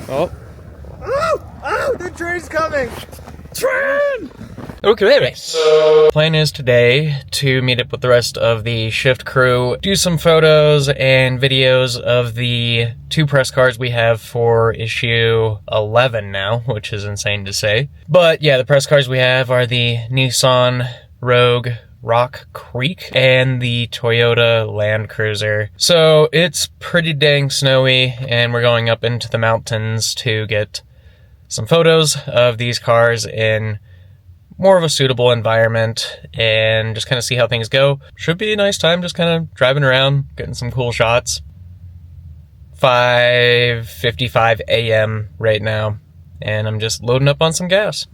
Oh. Oh, the train's coming! Train! Okay, so plan is today to meet up with the rest of the shift crew, do some photos and videos of the 2 press cars we have for issue 11 now, which is insane to say. But yeah, the press cars we have are the Nissan Rogue Rock Creek and the Toyota Land Cruiser. So it's pretty dang snowy, and we're going up into the mountains to get some photos of these cars in more of a suitable environment and just kind of see how things go. Should be a nice time just kind of driving around, getting some cool shots. 5:55 a.m. right now, and I'm just loading up on some gas.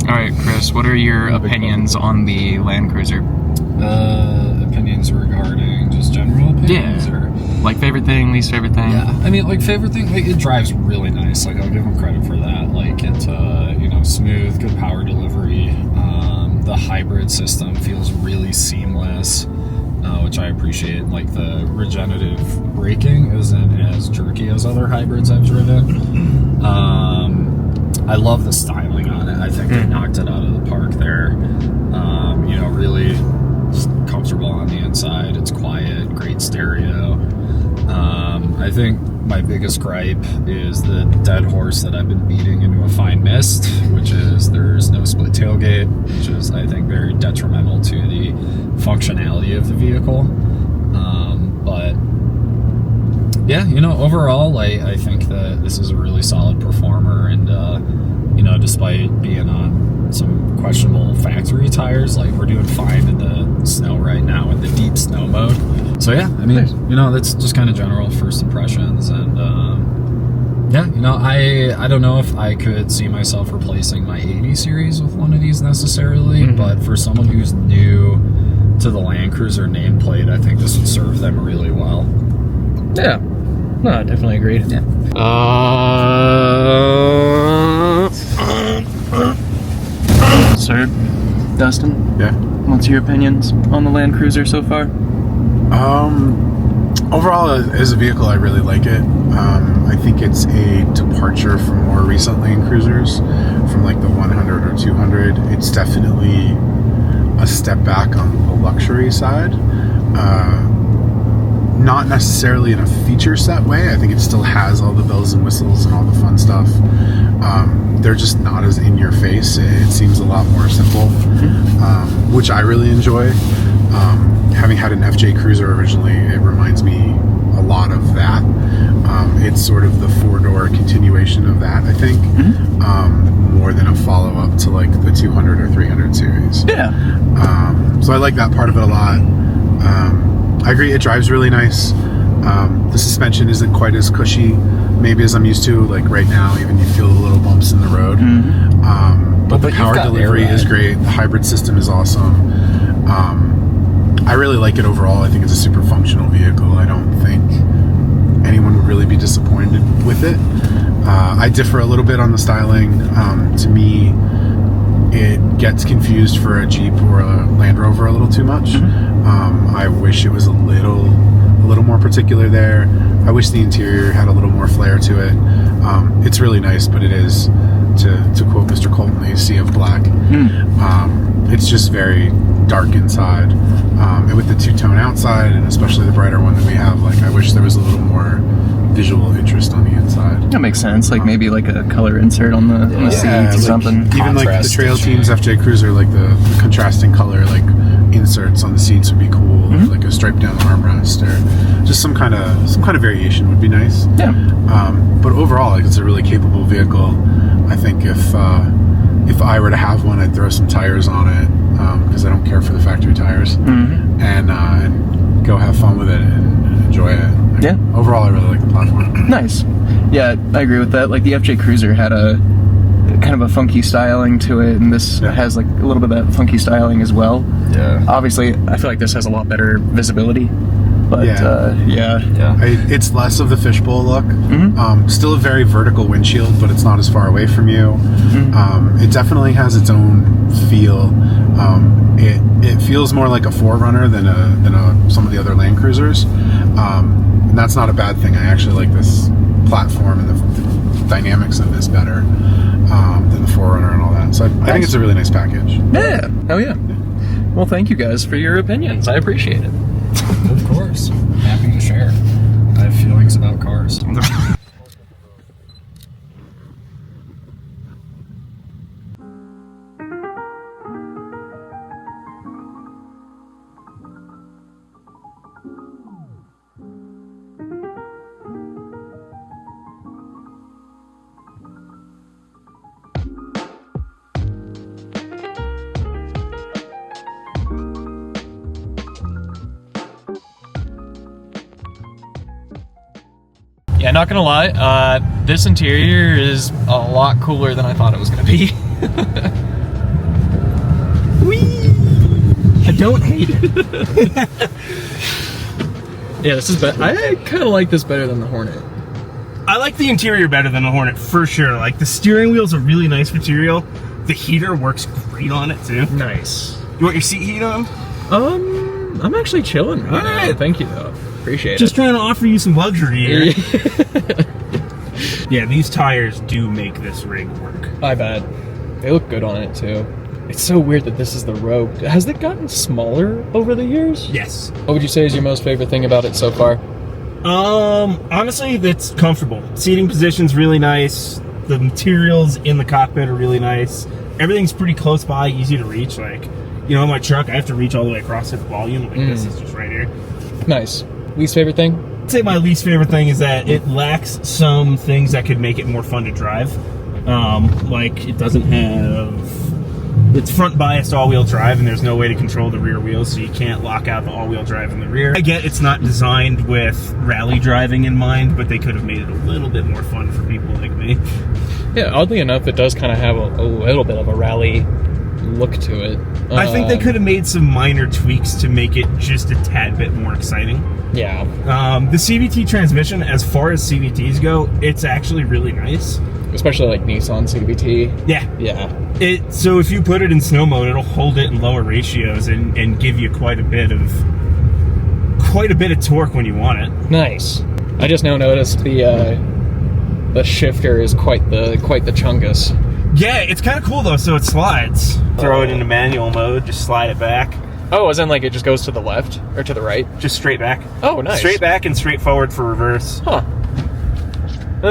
Alright, Chris, what are your opinions on the Land Cruiser? Opinions regarding just general opinions? Yeah. Or? Like favorite thing, least favorite thing? Yeah, I mean, like favorite thing, like it drives really nice. Like I'll give them credit for that. Like it's, smooth, good power delivery. The hybrid system feels really seamless, which I appreciate. Like the regenerative braking isn't as jerky as other hybrids I've driven. I love the styling on it. I think they knocked it out of the park there. Really just comfortable on the inside. It's quiet, great stereo. I think my biggest gripe is the dead horse that I've been beating into a fine mist, which is there's no split tailgate, which is, I think, very detrimental to the functionality of the vehicle. But yeah, overall, I think that this is a really solid performer, and despite being on some questionable factory tires, like we're doing fine in the snow right now in the deep snow mode. So yeah, I mean, that's just kind of general first impressions, and I don't know if I could see myself replacing my 80 series with one of these necessarily, but for someone who's new to the Land Cruiser nameplate, I think this would serve them really well. Yeah, no, I definitely agreed. Yeah. Sir, Dustin? Yeah. What's your opinions on the Land Cruiser so far? Overall, as a vehicle, I really like it. I think it's a departure from more recent Land Cruisers, from like the 100 or 200. It's definitely a step back on the luxury side. Not necessarily in a feature set way. I think it still has all the bells and whistles and all the fun stuff. They're just not as in your face. It seems a lot more simple, which I really enjoy. Having had an FJ Cruiser originally, it reminds me a lot of that. It's sort of the 4-door continuation of that, I think, more than a follow-up to like the 200 or 300 series. Yeah. So I like that part of it a lot. I agree, it drives really nice. The suspension isn't quite as cushy, maybe, as I'm used to. Like right now, even you feel the little bumps in the road. But the power delivery is great. The hybrid system is awesome. I really like it overall. I think it's a super functional vehicle. I don't think anyone would really be disappointed with it. I differ a little bit on the styling. To me, it gets confused for a Jeep or a Land Rover a little too much. I wish it was a little more particular there. I wish the interior had a little more flair to it. It's really nice, but it is, to quote Mr. Colton, a sea of black. It's just very dark inside. And with the two-tone outside, and especially the brighter one that we have, like, I wish there was a little more visual interest on the inside. That makes sense. Like maybe like a color insert on the seats or like, something. Even like the Contrast Trail to Team's FJ Cruiser, like the contrasting color, like inserts on the seats would be cool. Like a stripe down the armrest, or just some kind of variation would be nice. Yeah. But overall, like, it's a really capable vehicle. I think if I were to have one, I'd throw some tires on it because I don't care for the factory tires, and go have fun with it and enjoy it. Like, Yeah. Overall, I really like the platform. Nice. Yeah, I agree with that. Like the FJ Cruiser had a kind of a funky styling to it, and this has like a little bit of that funky styling as well. Yeah. Obviously, I feel like this has a lot better visibility. But Yeah. It's less of the fishbowl look. Still a very vertical windshield, but it's not as far away from you. It definitely has its own feel. It feels more like a 4Runner than some of the other Land Cruisers. And that's not a bad thing. I actually like this platform and the dynamics of this better than the 4Runner and all that. So I think it's a really nice package. Yeah. Oh yeah. Well, thank you guys for your opinions. I appreciate it. Of course. Happy to share. I have feelings about cars. Yeah, not gonna lie, this interior is a lot cooler than I thought it was gonna be. Whee! I don't hate it. Yeah, this is better. I kind of like this better than the Hornet. I like the interior better than the Hornet for sure. Like the steering wheel's a really nice material. The heater works great on it too. Nice. You want your seat heat on? I'm actually chilling right now. Alright. Thank you though. Appreciate Just it. trying to offer you some luxury here. Yeah, these tires do make this rig work. I bet. They look good on it too. It's so weird that this is the Rogue. Has it gotten smaller over the years? Yes. What would you say is your most favorite thing about it so far? Honestly, it's comfortable. Seating position's really nice. The materials in the cockpit are really nice. Everything's pretty close by, easy to reach. Like, you know, in my truck, I have to reach all the way across the volume. Like this is just right here. Nice. Least favorite thing? I'd say my least favorite thing is that it lacks some things that could make it more fun to drive. Like it doesn't have, it's front biased all-wheel drive and there's no way to control the rear wheels, so you can't lock out the all-wheel drive in the rear. I get it's not designed with rally driving in mind, but they could have made it a little bit more fun for people like me. Yeah, oddly enough, it does kind of have a little bit of a rally look to it. I think they could have made some minor tweaks to make it just a tad bit more exciting. Yeah. The CVT transmission, as far as CVTs go, it's actually really nice. Especially like Nissan CVT. Yeah. Yeah. So if you put it in snow mode, it'll hold it in lower ratios and give you quite a bit of torque when you want it. Nice. I just now noticed the shifter is quite the chungus. Yeah, it's kind of cool though. So it slides. Throw it into manual mode, just slide it back. Oh, as in like it just goes to the left or to the right? Just straight back. Oh, nice. Straight back and straight forward for reverse. Huh.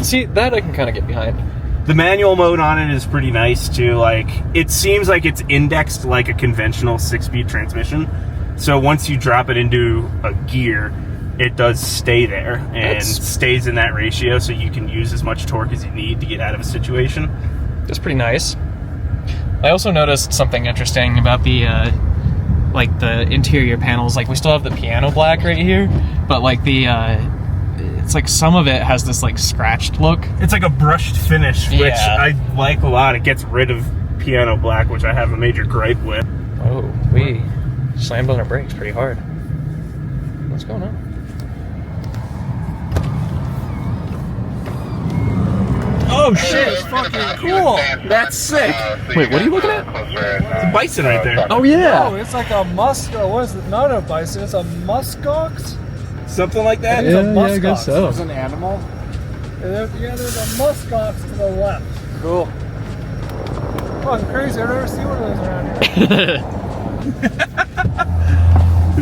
See, that I can kind of get behind. The manual mode on it is pretty nice too. Like, it seems like it's indexed like a conventional 6-speed transmission. So once you drop it into a gear, it does stay there and stays in that ratio, so you can use as much torque as you need to get out of a situation. That's pretty nice. I also noticed something interesting about the like the interior panels. Like we still have the piano black right here, but like the it's like some of it has this like scratched look. It's like a brushed finish, which I like a lot. It gets rid of piano black, which I have a major gripe with. Oh, we slammed on our brakes pretty hard. What's going on? Oh shit, it's fucking cool. That's sick. Wait, what are you looking at? It's a bison right there. Oh yeah. Oh, it's like a musk. What is it? Not a bison. It's a muskox. Something like that? It's a Yeah, I guess muskox. so. It's an animal. Yeah, there's a muskox to the left. Cool. Oh, it's crazy. I've never seen one of those around here.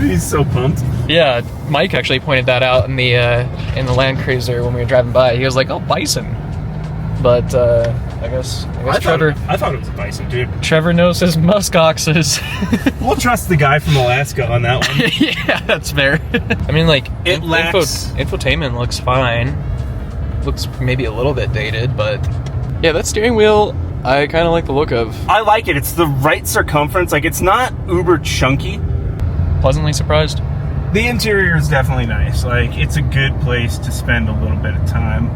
He's so pumped. Yeah, Mike actually pointed that out in the Land Cruiser when we were driving by. He was like, "Oh, bison," but I guess Trevor. I thought it was a bison, dude. Trevor knows his musk oxes. We'll trust the guy from Alaska on that one. Yeah, that's fair. I mean, like, It lacks... infotainment looks fine. Looks maybe a little bit dated, but yeah, that steering wheel I kind of like the look of. I like it. It's the right circumference. Like, it's not uber chunky. Pleasantly surprised. The interior is definitely nice. Like, it's a good place to spend a little bit of time.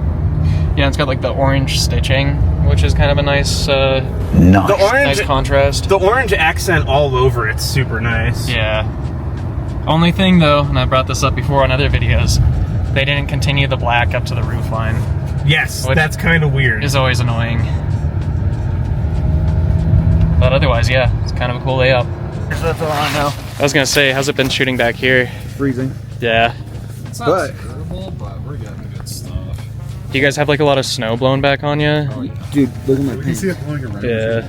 Yeah, it's got like the orange stitching, which is kind of a nice, nice contrast. The orange accent all over it's super nice. Yeah. Only thing though, and I brought this up before on other videos, they didn't continue the black up to the roof line. Yes, Which that's kind of weird. Is always annoying. But otherwise, yeah, it's kind of a cool layout. That's all I know. I was gonna say, how's it been shooting back here? Freezing. Yeah. It's not terrible, but we're getting good stuff. Do you guys have like a lot of snow blowing back on you? Oh, yeah. Dude, look at my You can see pants. it blowing around. Yeah.